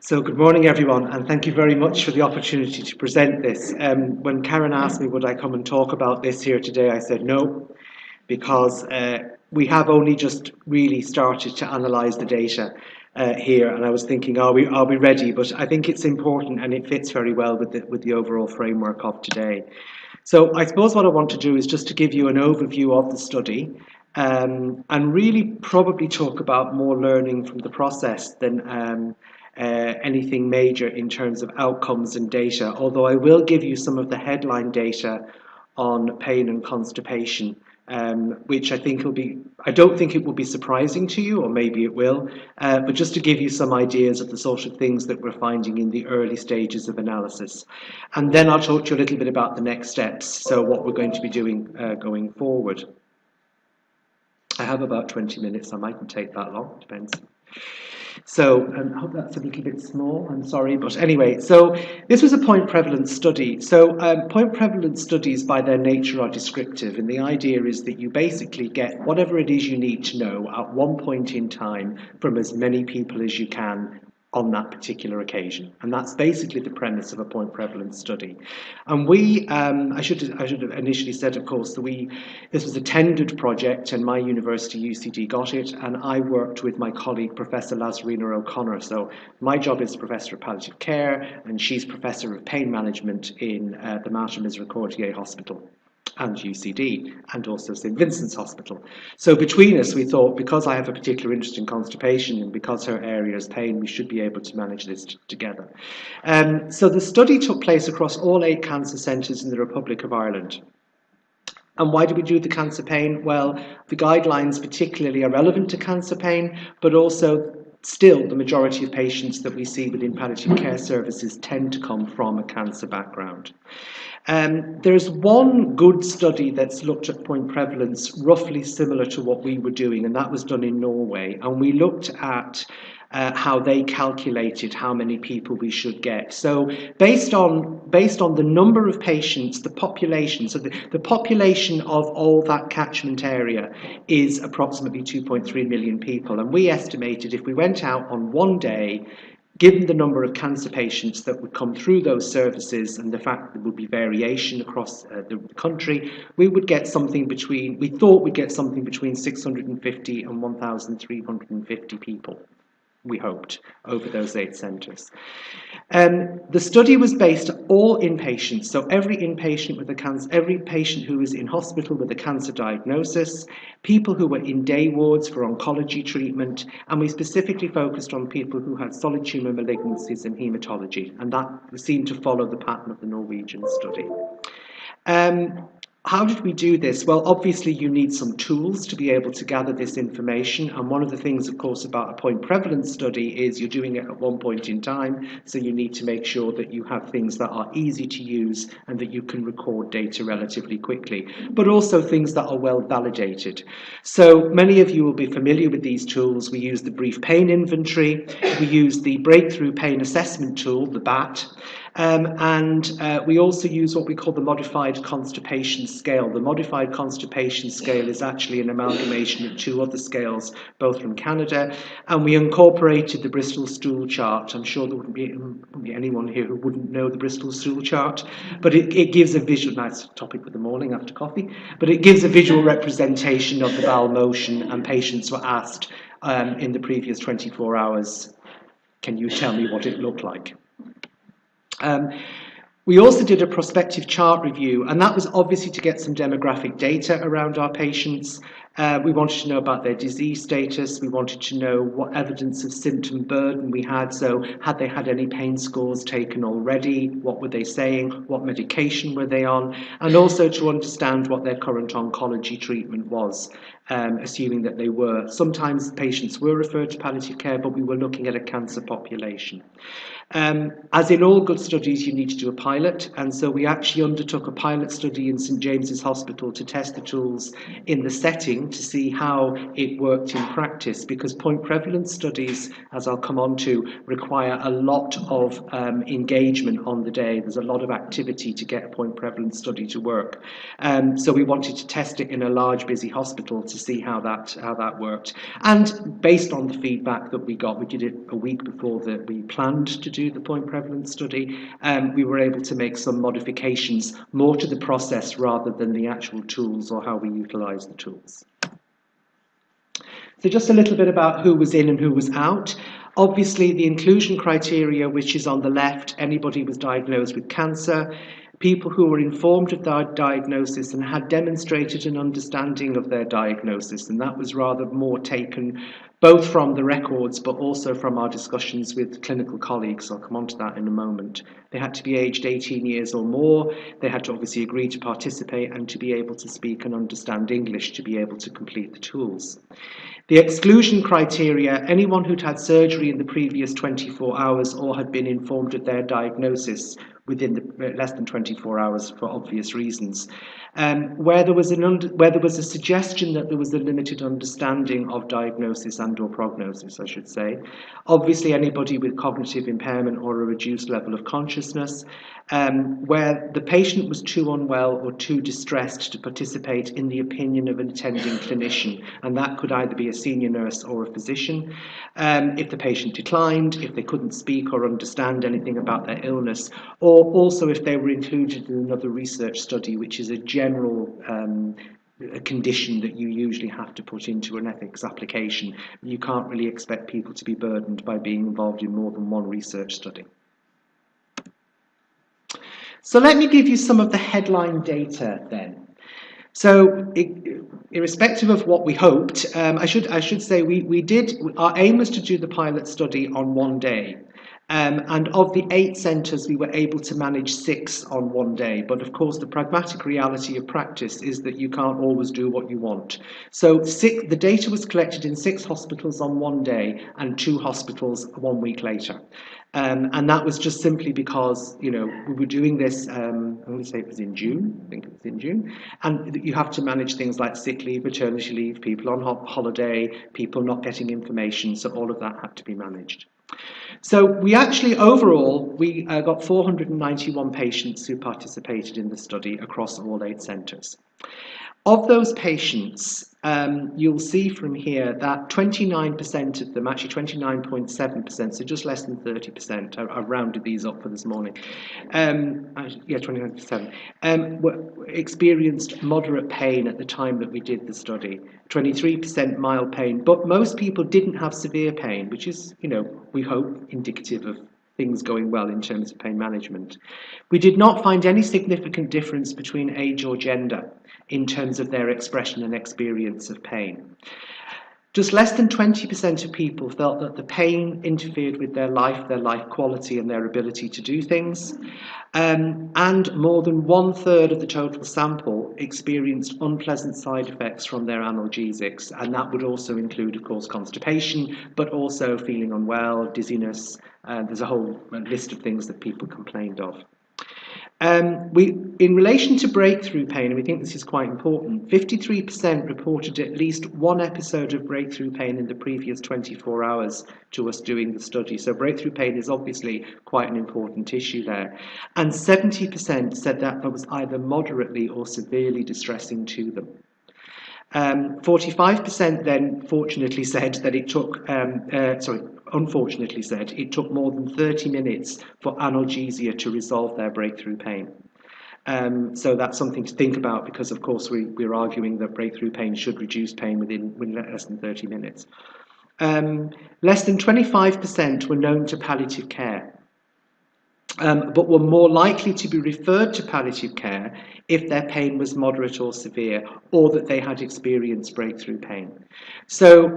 So good morning everyone, and thank you very much for the opportunity to present this. When Karen asked me would I come and talk about this here today, I said no, because we have only just really started to analyse the data here, and I was thinking, are we ready? But I think it's important and it fits very well with the overall framework of today. So I suppose what I want to do is just to give you an overview of the study, and really probably talk about more learning from the process than anything major in terms of outcomes and data, although I will give you some of the headline data on pain and constipation, which I don't think it will be surprising to you, or maybe it will, but just to give you some ideas of the sort of things that we're finding in the early stages of analysis. And then I'll talk to you a little bit about the next steps, so what we're going to be doing going forward. I have about 20 minutes, I mightn't take that long, depends. So I hope that's a little bit small, I'm sorry, but anyway, so this was a point prevalence study. So point prevalence studies by their nature are descriptive, and the idea is that you basically get whatever it is you need to know at one point in time from as many people as you can on that particular occasion, and that's basically the premise of a point prevalence study. And I should have initially said, of course, that this was a tendered project, and my university, UCD, got it, and I worked with my colleague, Professor Lazarina O'Connor. So my job is Professor of Palliative Care, and she's Professor of Pain Management in the Mater Misericordiae Hospital and UCD, and also St Vincent's Hospital. So between us, we thought, because I have a particular interest in constipation and because her area is pain, we should be able to manage this together. So the study took place across all 8 cancer centres in the Republic of Ireland. And why do we do the cancer pain? Well, the guidelines particularly are relevant to cancer pain, but also still the majority of patients that we see within palliative care services tend to come from a cancer background. There's one good study that's looked at point prevalence roughly similar to what we were doing, and that was done in Norway, and we looked at how they calculated how many people we should get. So based on the number of patients, the population, so the population of all that catchment area is approximately 2.3 million people, and we estimated if we went out on one day, given the number of cancer patients that would come through those services and the fact that there would be variation across the country, we thought we'd get something between 650 and 1,350 people, we hoped, over those 8 centres. The study was based all inpatients, so every inpatient with a cancer, every patient who was in hospital with a cancer diagnosis, people who were in day wards for oncology treatment, and we specifically focused on people who had solid tumour malignancies and haematology, and that seemed to follow the pattern of the Norwegian study. How did we do this? Well, obviously you need some tools to be able to gather this information, and one of the things, of course, about a point prevalence study is you're doing it at one point in time, so you need to make sure that you have things that are easy to use and that you can record data relatively quickly, but also things that are well validated. So many of you will be familiar with these tools. We use the brief pain inventory, we use the breakthrough pain assessment tool, the BAT, and we also use what we call the modified constipation scale. The modified constipation scale is actually an amalgamation of 2 other scales, both from Canada, and we incorporated the Bristol stool chart. I'm sure there wouldn't be anyone here who wouldn't know the Bristol stool chart, but it gives a visual, nice topic for the morning after coffee, but it gives a visual representation of the bowel motion, and patients were asked in the previous 24 hours, can you tell me what it looked like? We also did a prospective chart review, and that was obviously to get some demographic data around our patients. We wanted to know about their disease status. We wanted to know what evidence of symptom burden we had. So had they had any pain scores taken already? What were they saying? What medication were they on? And also to understand what their current oncology treatment was, assuming that they were. Sometimes patients were referred to palliative care, but we were looking at a cancer population. As in all good studies, you need to do a pilot, and so we actually undertook a pilot study in St James's Hospital to test the tools in the setting testing to see how it worked in practice, because point prevalence studies, as I'll come on to, require a lot of engagement on the day. There's a lot of activity to get a point prevalence study to work. So we wanted to test it in a large, busy hospital to see how that worked. And based on the feedback that we got, we did it a week before that we planned to do the point prevalence study. We were able to make some modifications more to the process rather than the actual tools or how we utilise the tools. So just a little bit about who was in and who was out. Obviously, the inclusion criteria, which is on the left, anybody was diagnosed with cancer, people who were informed of their diagnosis and had demonstrated an understanding of their diagnosis, and that was rather more taken both from the records but also from our discussions with clinical colleagues. I'll come on to that in a moment. They had to be aged 18 years or more. They had to obviously agree to participate and to be able to speak and understand English to be able to complete the tools. The exclusion criteria, anyone who'd had surgery in the previous 24 hours or had been informed of their diagnosis within less than 24 hours for obvious reasons. Where there was a suggestion that there was a limited understanding of diagnosis and or prognosis, I should say. Obviously, anybody with cognitive impairment or a reduced level of consciousness, where the patient was too unwell or too distressed to participate in the opinion of an attending clinician, and that could either be a senior nurse or a physician. If the patient declined, if they couldn't speak or understand anything about their illness, or also if they were included in another research study, which is a general a condition that you usually have to put into an ethics application. You can't really expect people to be burdened by being involved in more than one research study. So let me give you some of the headline data then. So irrespective of what we hoped, I should say our aim was to do the pilot study on one day. And of the 8 centres, we were able to manage 6 on one day. But of course, the pragmatic reality of practice is that you can't always do what you want. So the data was collected in 6 hospitals on one day and 2 hospitals 1 week later. And that was just simply because, we were doing this, I'm going to say it was in June, I think it was in June, and you have to manage things like sick leave, maternity leave, people on holiday, people not getting information, so all of that had to be managed. So we actually, overall, we got 491 patients who participated in the study across all 8 centres. Of those patients, you'll see from here that 29% of them, actually 29.7%, so just less than 30%, I've rounded these up for this morning, 29%, experienced moderate pain at the time that we did the study, 23% mild pain, but most people didn't have severe pain, which is, we hope, indicative of things going well in terms of pain management. We did not find any significant difference between age or gender in terms of their expression and experience of pain. Just less than 20% of people felt that the pain interfered with their life quality and their ability to do things. And more than 1/3 of the total sample experienced unpleasant side effects from their analgesics. And that would also include, of course, constipation, but also feeling unwell, dizziness. There's a whole list of things that people complained of. In relation to breakthrough pain, and we think this is quite important, 53% reported at least one episode of breakthrough pain in the previous 24 hours to us doing the study. So breakthrough pain is obviously quite an important issue there. And 70% said that was either moderately or severely distressing to them. 45% then unfortunately said it took more than 30 minutes for analgesia to resolve their breakthrough pain. So that's something to think about, because of course we're arguing that breakthrough pain should reduce pain within less than 30 minutes. Less than 25% were known to palliative care, but were more likely to be referred to palliative care if their pain was moderate or severe, or that they had experienced breakthrough pain. So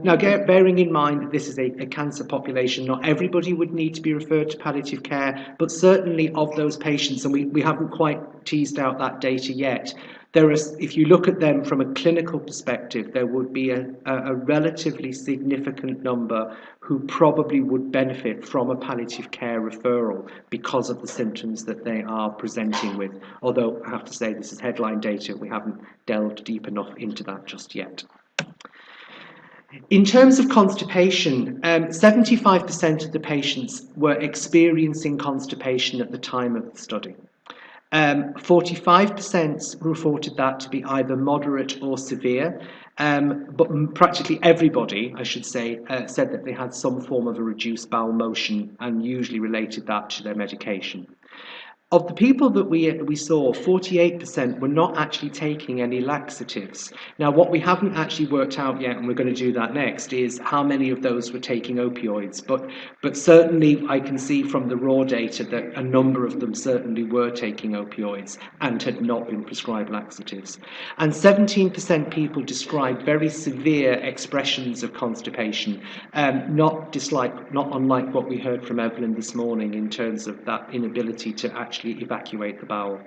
now bearing in mind that this is a cancer population, not everybody would need to be referred to palliative care, but certainly of those patients, and we haven't quite teased out that data yet, if you look at them from a clinical perspective, there would be a relatively significant number who probably would benefit from a palliative care referral because of the symptoms that they are presenting with. Although I have to say this is headline data, we haven't delved deep enough into that just yet. In terms of constipation, 75% of the patients were experiencing constipation at the time of the study. 45% reported that to be either moderate or severe, but practically everybody, I should say, said that they had some form of a reduced bowel motion and usually related that to their medication. Of the people that we saw, 48% were not actually taking any laxatives. Now, what we haven't actually worked out yet, and we're going to do that next, is how many of those were taking opioids. But certainly I can see from the raw data that a number of them certainly were taking opioids and had not been prescribed laxatives. And 17% people described very severe expressions of constipation, not unlike what we heard from Evelyn this morning in terms of that inability to actually evacuate the bowel.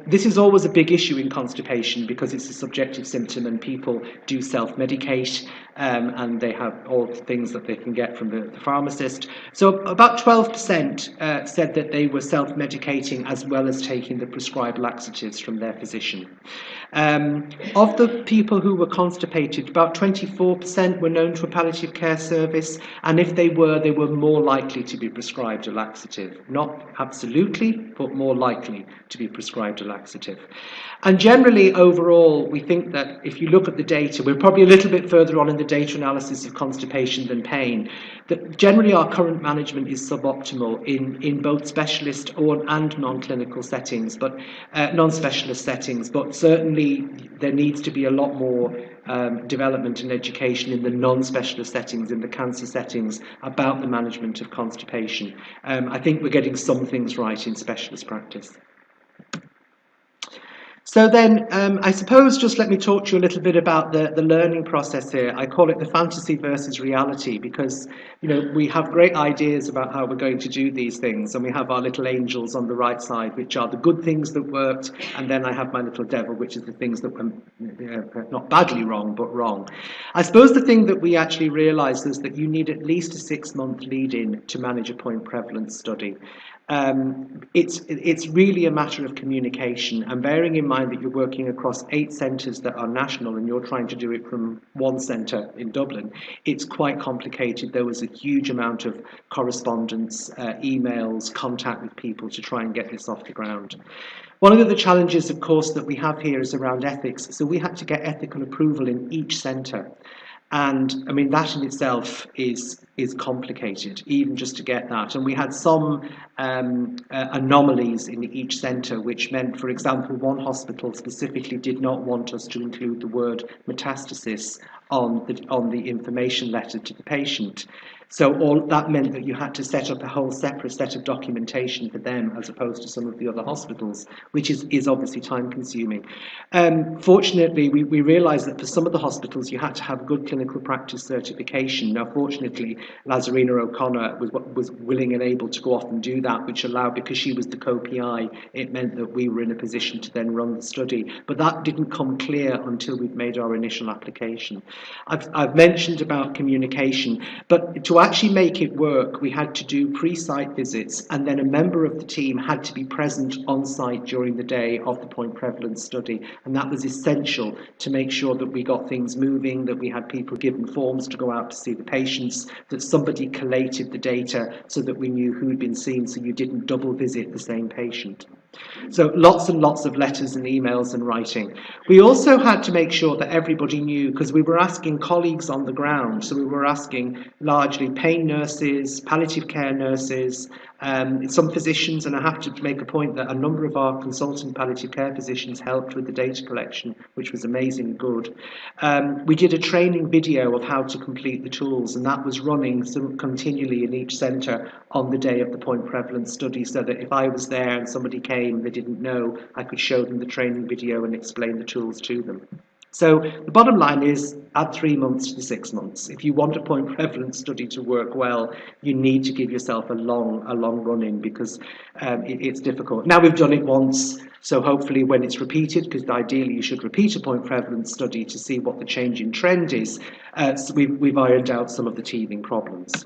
This is always a big issue in constipation because it's a subjective symptom and people do self-medicate, and they have all the things that they can get from the pharmacist. So about 12% said that they were self-medicating as well as taking the prescribed laxatives from their physician. Of the people who were constipated, about 24% were known to a palliative care service, and if they were more likely to be prescribed a laxative. Not absolutely, but more likely to be prescribed a laxative. And generally, overall, we think that if you look at the data, we're probably a little bit further on in the data analysis of constipation than pain, that generally our current management is suboptimal in both specialist and non-clinical settings, but non-specialist settings, but certainly there needs to be a lot more development and education in the non-specialist settings, in the cancer settings, about the management of constipation. I think we're getting some things right in specialist practice. So then, I suppose just let me talk to you a little bit about the learning process here. I call it the fantasy versus reality because, you know, we have great ideas about how we're going to do these things, and we have our little angels on the right side, which are the good things that worked, and then I have my little devil, which is the things that were not badly wrong, but wrong. I suppose the thing that we actually realised is that you need at least a 6-month lead-in to manage a point prevalence study. It's really a matter of communication, and bearing in mind that you're working across 8 centres that are national and you're trying to do it from one centre in Dublin, it's quite complicated. There was a huge amount of correspondence, emails, contact with people to try and get this off the ground. One of the challenges, of course, that we have here is around ethics. So we had to get ethical approval in each centre. And I mean, that in itself is complicated, even just to get that. And we had some anomalies in each centre, which meant, for example, one hospital specifically did not want us to include the word metastasis on the information letter to the patient. So all that meant that you had to set up a whole separate set of documentation for them as opposed to some of the other hospitals, which is obviously time consuming. Fortunately, we realised that for some of the hospitals you had to have good clinical practice certification. Now, fortunately, Lazarina O'Connor was willing and able to go off and do that, which allowed, because she was the co-PI, it meant that we were in a position to then run the study. But that didn't come clear until we'd made our initial application. I've mentioned about communication, but to actually make it work, we had to do pre-site visits, and then a member of the team had to be present on site during the day of the point prevalence study, and that was essential to make sure that we got things moving, that we had people given forms to go out to see the patients, that somebody collated the data so that we knew who had been seen, so you didn't double visit the same patient. So lots and lots of letters and emails and writing. We also had to make sure that everybody knew, because we were asking colleagues on the ground, so we were asking largely pain nurses, palliative care nurses, some physicians, and I have to make a point that a number of our consultant palliative care physicians helped with the data collection, which was amazing good. We did a training video of how to complete the tools, and that was running continually in each centre on the day of the point prevalence study, so that if I was there and somebody came and they didn't know, I could show them the training video and explain the tools to them. So the bottom line is add 3 months to the 6 months. If you want a point prevalence study to work well, you need to give yourself a long run in, because it's difficult. Now we've done it once, so hopefully when it's repeated, because ideally you should repeat a point prevalence study to see what the change in trend is, so we've ironed out some of the teething problems.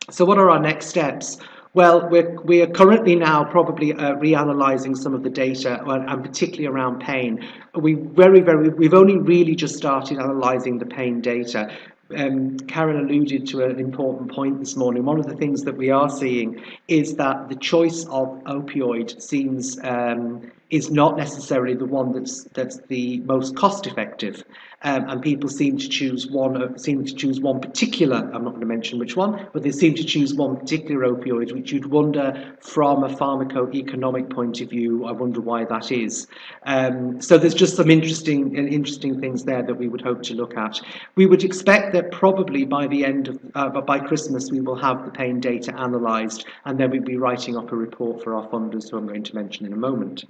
So what are our next steps? Well, we are currently now probably reanalyzing some of the data, and particularly around pain. We've only really just started analysing the pain data. Karen alluded to an important point this morning. One of the things that we are seeing is that the choice of opioid seems is not necessarily the one that's the most cost effective, and people seem to choose one particular. I'm not going to mention which one, but they seem to choose one particular opioid, which you'd wonder from a pharmacoeconomic point of view. I wonder why that is. So there's just some interesting things there that we would hope to look at. We would expect that probably by the end of by Christmas we will have the pain data analysed, and then we'll be writing up a report for our funders, who I'm going to mention in a moment.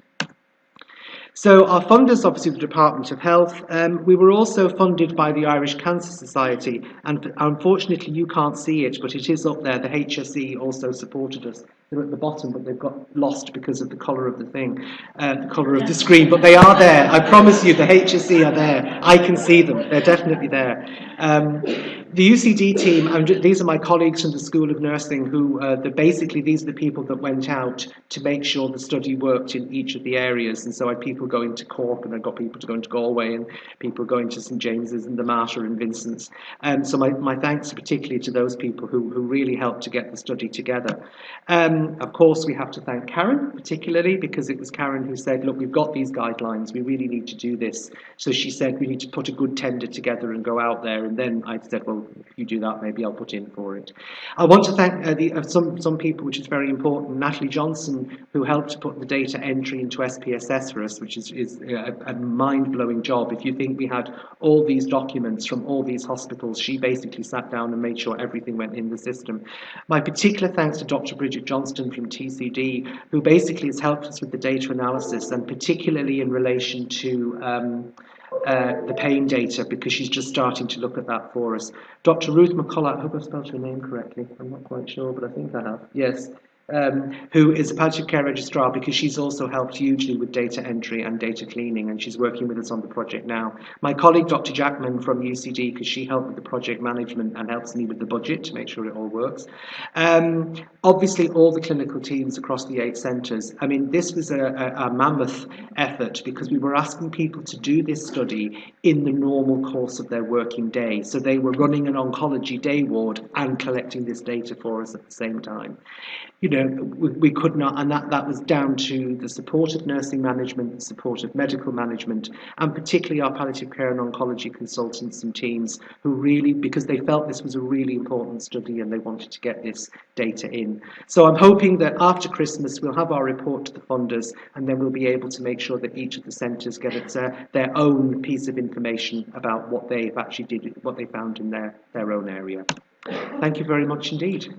So our funders, obviously the Department of Health. We were also funded by the Irish Cancer Society, and unfortunately you can't see it, but it is up there. The HSE also supported us. They're at the bottom, but they've got lost because of the colour of the thing, the colour of the screen. But they are there. I promise you, the HSE are there. I can see them. They're definitely there. The UCD team, these are my colleagues from the School of Nursing, who basically these are the people that went out to make sure the study worked in each of the areas. And so I had people going to Cork, and I got people going to Galway, and people going to St James's and the Mater and Vincent's. So my thanks particularly to those people who really helped to get the study together. Of course, we have to thank Karen particularly, because it was Karen who said, look, we've got these guidelines, we really need to do this. So she said we need to put a good tender together and go out there, and then I said, well, if you do that, maybe I'll put in for it. I want to thank some people, which is very important. Natalie Johnson, who helped to put the data entry into SPSS for us, which is a mind-blowing job. If you think we had all these documents from all these hospitals, she basically sat down and made sure everything went in the system. My particular thanks to Dr. Bridget Johnston from TCD, who basically has helped us with the data analysis, and particularly in relation to the pain data, because she's just starting to look at that for us. Dr. Ruth McCullough, I hope I've spelled her name correctly, I'm not quite sure, but I think I have, yes, who is a palliative care registrar, because she's also helped hugely with data entry and data cleaning, and she's working with us on the project now. My colleague Dr. Jackman from UCD, because she helped with the project management and helps me with the budget to make sure it all works. Obviously all the clinical teams across the 8 centres. I mean, this was a mammoth effort, because we were asking people to do this study in the normal course of their working day. So they were running an oncology day ward and collecting this data for us at the same time. You know, we could not, and that was down to the support of nursing management, the support of medical management, and particularly our palliative care and oncology consultants and teams, who really, because they felt this was a really important study and they wanted to get this data in. So I'm hoping that after Christmas we'll have our report to the funders, and then we'll be able to make sure that each of the centres get their own piece of information about what they've actually did, what they found in their own area. Thank you very much indeed.